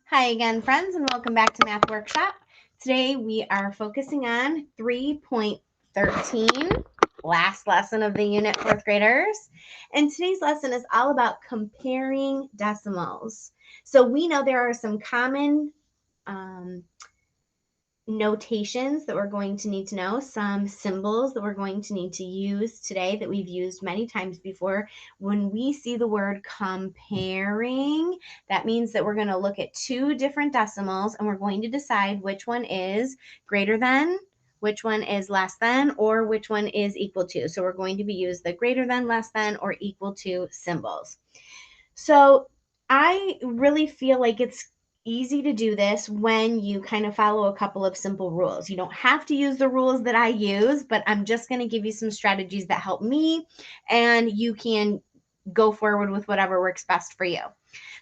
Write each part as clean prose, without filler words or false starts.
Hi again, friends, and welcome back to Math Workshop. Today we are focusing on 3.13, last lesson of the unit, fourth graders. And today's lesson is all about comparing decimals. So we know there are some common notations that we're going to need to know, some symbols that we're going to need to use today that we've used many times before. When we see the word comparing, that means that we're going to look at two different decimals and we're going to decide which one is greater than, which one is less than, or which one is equal to. So we're going to be using the greater than, less than, or equal to symbols. So I really feel like it's easy to do this when you kind of follow a couple of simple rules. You don't have to use the rules that I use, but I'm just going to give you some strategies that help me, and you can go forward with whatever works best for you.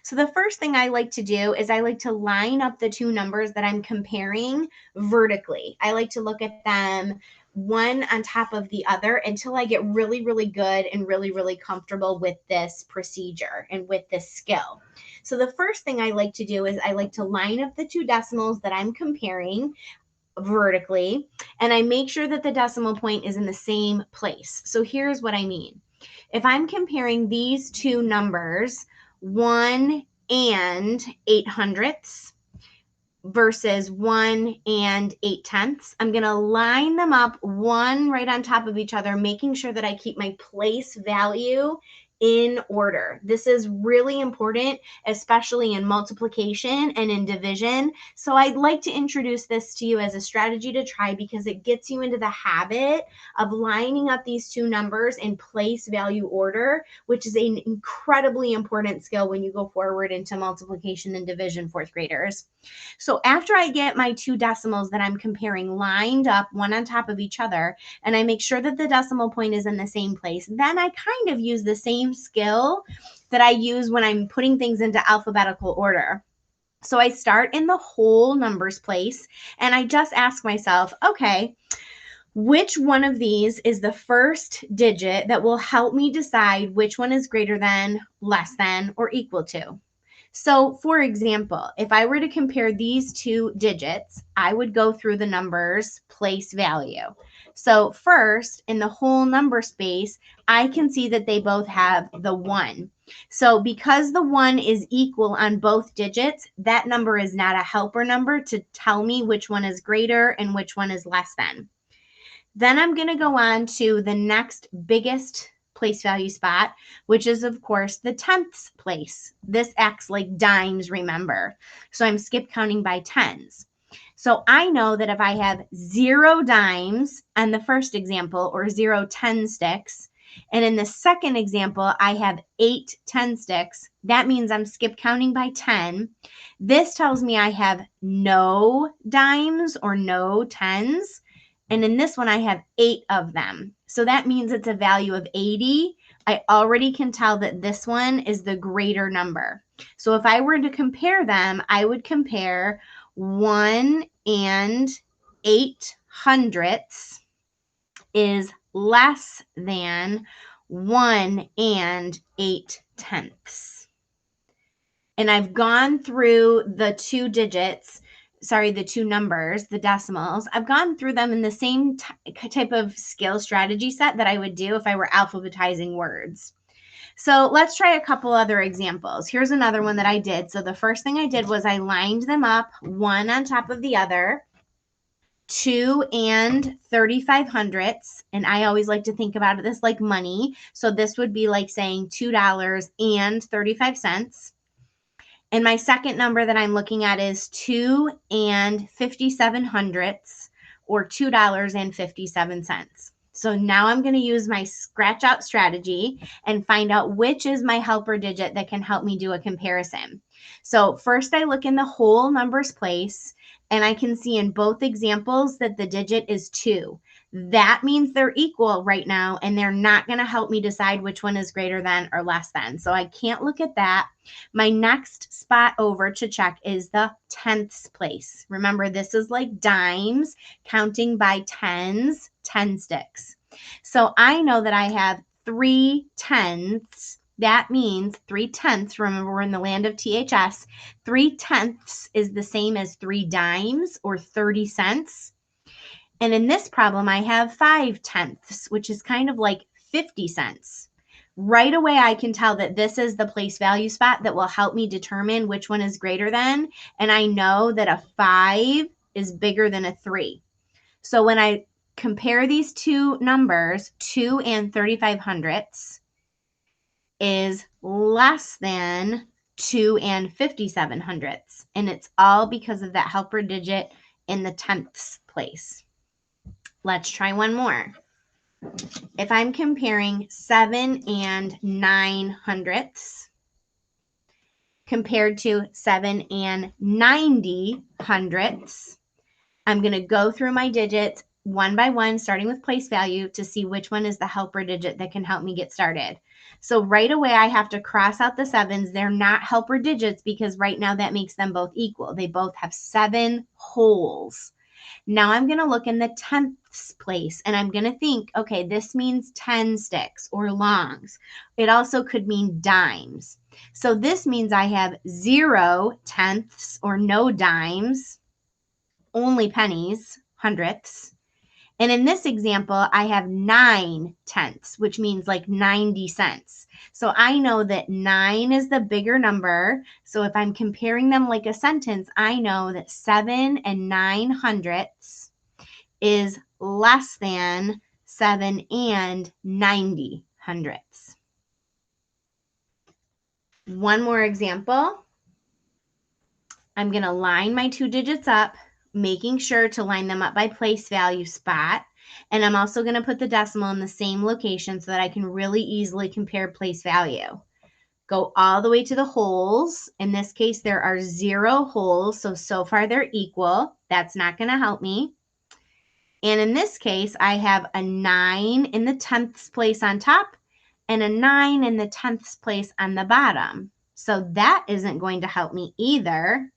So the first thing I like to do is I like to line up the two numbers that I'm comparing vertically. I like to look at them one on top of the other until I get really, really good and really, really comfortable with this procedure and with this skill. So the first thing I like to do is I like to line up the two decimals that I'm comparing vertically, and I make sure that the decimal point is in the same place. So here's what I mean. If I'm comparing these two numbers, 1 and 8/100ths versus 1 and 8/10ths, I'm going to line them up one right on top of each other, making sure that I keep my place value in order. This is really important, especially in multiplication and in division. So I'd like to introduce this to you as a strategy to try because it gets you into the habit of lining up these two numbers in place value order, which is an incredibly important skill when you go forward into multiplication and division, fourth graders. So after I get my two decimals that I'm comparing lined up one on top of each other, and I make sure that the decimal point is in the same place, then I kind of use the same skill that I use when I'm putting things into alphabetical order. So I start in the whole numbers place and I just ask myself, okay, which one of these is the first digit that will help me decide which one is greater than, less than, or equal to? So, for example, if I were to compare these two digits, I would go through the numbers place value. So, first, in the whole number space, I can see that they both have the 1. So, because the 1 is equal on both digits, that number is not a helper number to tell me which one is greater and which one is less than. Then I'm going to go on to the next biggest place value spot, which is, of course, the 10ths place. This acts like dimes, remember. So I'm skip counting by tens. So I know that if I have 0 dimes on the first example or 0 10 sticks, and in the second example, I have 8 10 sticks, that means I'm skip counting by 10. This tells me I have no dimes or no tens. And in this one, I have 8 of them. So that means it's a value of 80. I already can tell that this one is the greater number. So if I were to compare them, I would compare 1 and 8/100ths is less than 1 and 8/10ths. And I've gone through the two digits, the two numbers, the decimals. I've gone through them in the same type of skill strategy set that I would do if I were alphabetizing words. So let's try a couple other examples. Here's another one that I did. So the first thing I did was I lined them up one on top of the other, 2 and 3/500ths. And I always like to think about this like money. So this would be like saying $2.35. And my second number that I'm looking at is 2 and 57/100ths, or $2.57. So now I'm going to use my scratch out strategy and find out which is my helper digit that can help me do a comparison. So first I look in the whole numbers place, and I can see in both examples that the digit is 2. That means they're equal right now, and they're not going to help me decide which one is greater than or less than. So I can't look at that. My next spot over to check is the 10ths place. Remember, this is like dimes, counting by tens, 10 sticks. So I know that I have 3/10ths That means 3/10. Remember, we're in the land of THS. 3/10 is the same as 3 dimes or 30 cents. And in this problem, I have 5/10, which is kind of like 50 cents. Right away, I can tell that this is the place value spot that will help me determine which one is greater than. And I know that a 5 is bigger than a 3. So when I compare these two numbers, 2 and 35 hundredths is less than 2 and 57 hundredths. And it's all because of that helper digit in the tenths place. Let's try one more. If I'm comparing 7 and 9 hundredths compared to 7 and 90 hundredths, I'm going to go through my digits one by one, starting with place value to see which one is the helper digit that can help me get started. So right away, I have to cross out the sevens. They're not helper digits because right now that makes them both equal. They both have 7 wholes. Now I'm going to look in the tenths place and I'm going to think, okay, this means 10 sticks or longs. It also could mean dimes. So this means I have 0 tenths or no dimes, only pennies, hundredths. And in this example, I have 9 tenths, which means like 90 cents. So I know that 9 is the bigger number. So if I'm comparing them like a sentence, I know that 7 and 9 hundredths is less than 7 and 90 hundredths. One more example. I'm going to line my 2 digits up, making sure to line them up by place value spot. And I'm also going to put the decimal in the same location so that I can really easily compare place value. Go all the way to the wholes. In this case, there are 0 wholes. So far they're equal. That's not going to help me. And in this case, I have a 9 in the tenths place on top and a 9 in the tenths place on the bottom. So that isn't going to help me either.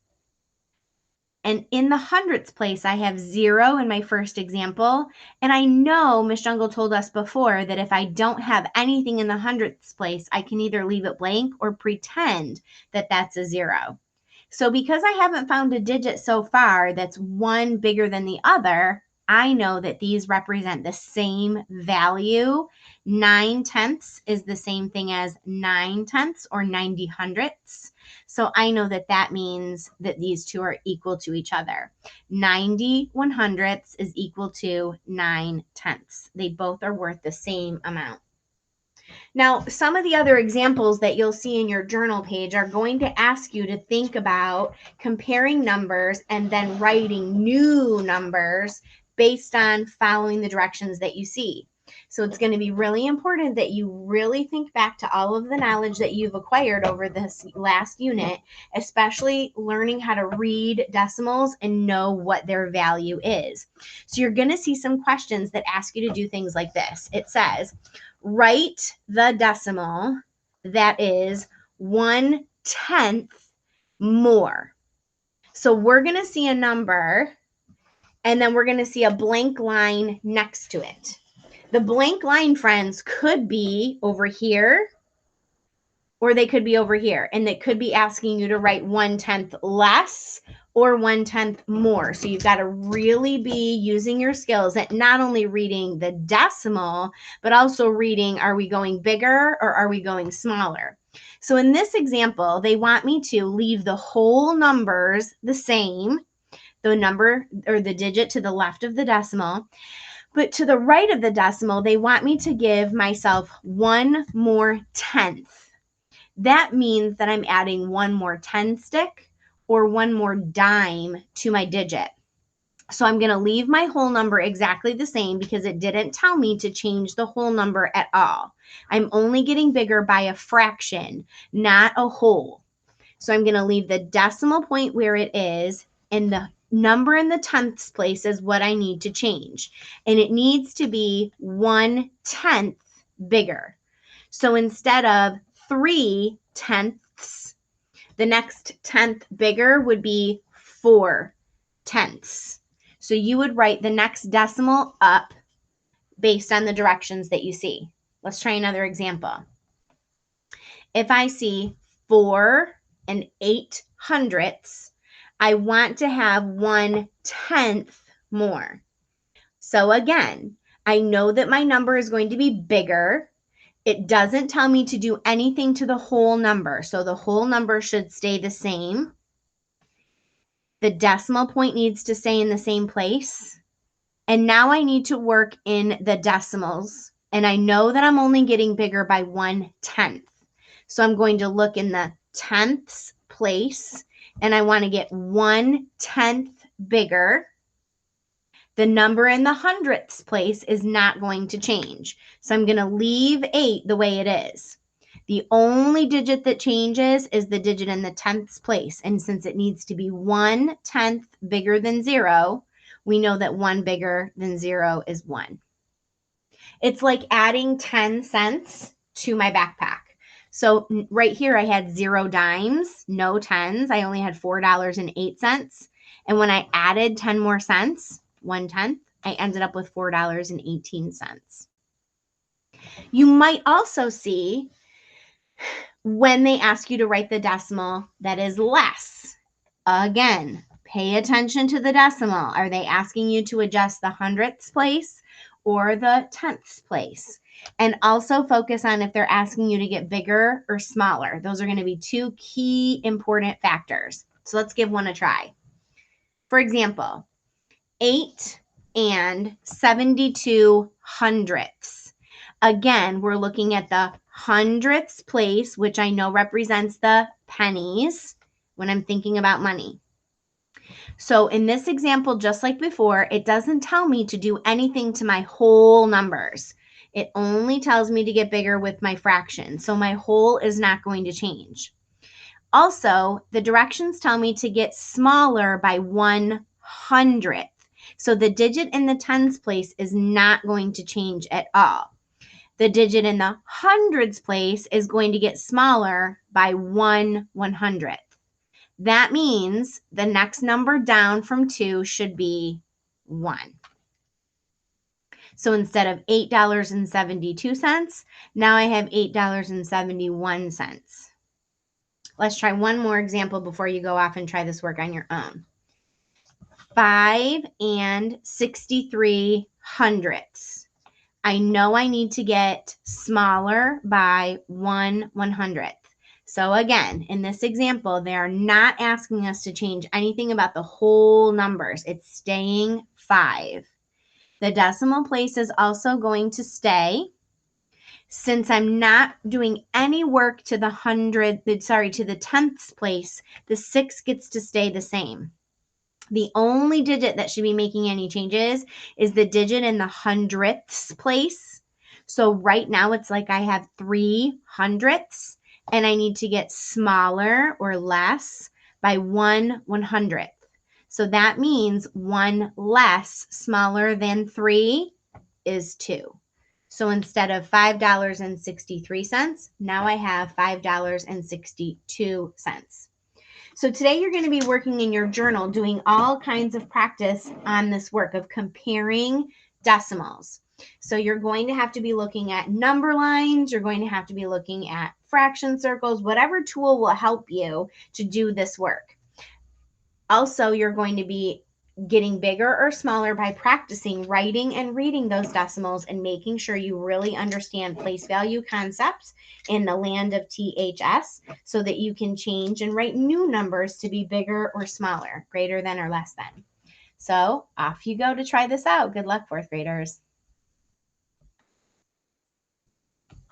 And in the hundredths place, I have 0 in my first example. And I know Miss Jungle told us before that if I don't have anything in the hundredths place, I can either leave it blank or pretend that that's a 0. So because I haven't found a digit so far that's one bigger than the other, I know that these represent the same value. 9 tenths is the same thing as 9 tenths or 90 hundredths. So I know that that means that these two are equal to each other. 90 100ths is equal to 9 tenths. They both are worth the same amount. Now, some of the other examples that you'll see in your journal page are going to ask you to think about comparing numbers and then writing new numbers based on following the directions that you see. So it's going to be really important that you really think back to all of the knowledge that you've acquired over this last unit, especially learning how to read decimals and know what their value is. So you're going to see some questions that ask you to do things like this. It says, write the decimal that is 1/10 more. So we're going to see a number and then we're going to see a blank line next to it. The blank line, friends, could be over here or they could be over here. And they could be asking you to write 1/10 less or 1/10 more. So you've got to really be using your skills at not only reading the decimal, but also reading, are we going bigger or are we going smaller? So in this example, they want me to leave the whole numbers the same, the number or the digit to the left of the decimal. But to the right of the decimal, they want me to give myself one more tenth. That means that I'm adding one more 10 stick or one more dime to my digit. So I'm going to leave my whole number exactly the same because it didn't tell me to change the whole number at all. I'm only getting bigger by a fraction, not a whole. So I'm going to leave the decimal point where it is, and the number in the tenths place is what I need to change. And it needs to be 1/10 bigger. So instead of 3/10, the next tenth bigger would be 4/10. So you would write the next decimal up based on the directions that you see. Let's try another example. If I see 4 and 8/100ths, I want to have 1/10 more. So again, I know that my number is going to be bigger. It doesn't tell me to do anything to the whole number. So the whole number should stay the same. The decimal point needs to stay in the same place. And now I need to work in the decimals. And I know that I'm only getting bigger by 1/10. So I'm going to look in the tenths place, and I want to get 1/10 bigger. The number in the hundredths place is not going to change. So I'm going to leave 8 the way it is. The only digit that changes is the digit in the tenths place. And since it needs to be 1/10 bigger than 0, we know that 1 bigger than 0 is 1. It's like adding 10 cents to my backpack. So right here, I had 0 dimes, no tens. I only had $4.08. And when I added 10 more cents, 1/10, I ended up with $4.18. You might also see when they ask you to write the decimal that is less. Again, pay attention to the decimal. Are they asking you to adjust the hundredths place or the tenths place? And also focus on if they're asking you to get bigger or smaller. Those are going to be 2 key important factors. So let's give one a try. For example, 8 and 72/100ths. Again, we're looking at the hundredths place, which I know represents the pennies when I'm thinking about money. So in this example, just like before, it doesn't tell me to do anything to my whole numbers. It only tells me to get bigger with my fraction. So my whole is not going to change. Also, the directions tell me to get smaller by 1/100th. So the digit in the tens place is not going to change at all. The digit in the hundreds place is going to get smaller by 1/100th. That means the next number down from 2 should be 1. So instead of $8.72, now I have $8.71. Let's try one more example before you go off and try this work on your own. 5 and 63/100ths. I know I need to get smaller by 1/100th. So again, in this example, they are not asking us to change anything about the whole numbers. It's staying 5. The decimal place is also going to stay. Since I'm not doing any work to the to the tenths place, the 6 gets to stay the same. The only digit that should be making any changes is the digit in the hundredths place. So right now it's like I have 3/100ths and I need to get smaller or less by 1/100th. So that means 1 less smaller than 3 is 2. So instead of $5.63, now I have $5.62. So today you're going to be working in your journal, doing all kinds of practice on this work of comparing decimals. So you're going to have to be looking at number lines. You're going to have to be looking at fraction circles, whatever tool will help you to do this work. Also, you're going to be getting bigger or smaller by practicing writing and reading those decimals and making sure you really understand place value concepts in the land of THS so that you can change and write new numbers to be bigger or smaller, greater than or less than. So off you go to try this out. Good luck, fourth graders.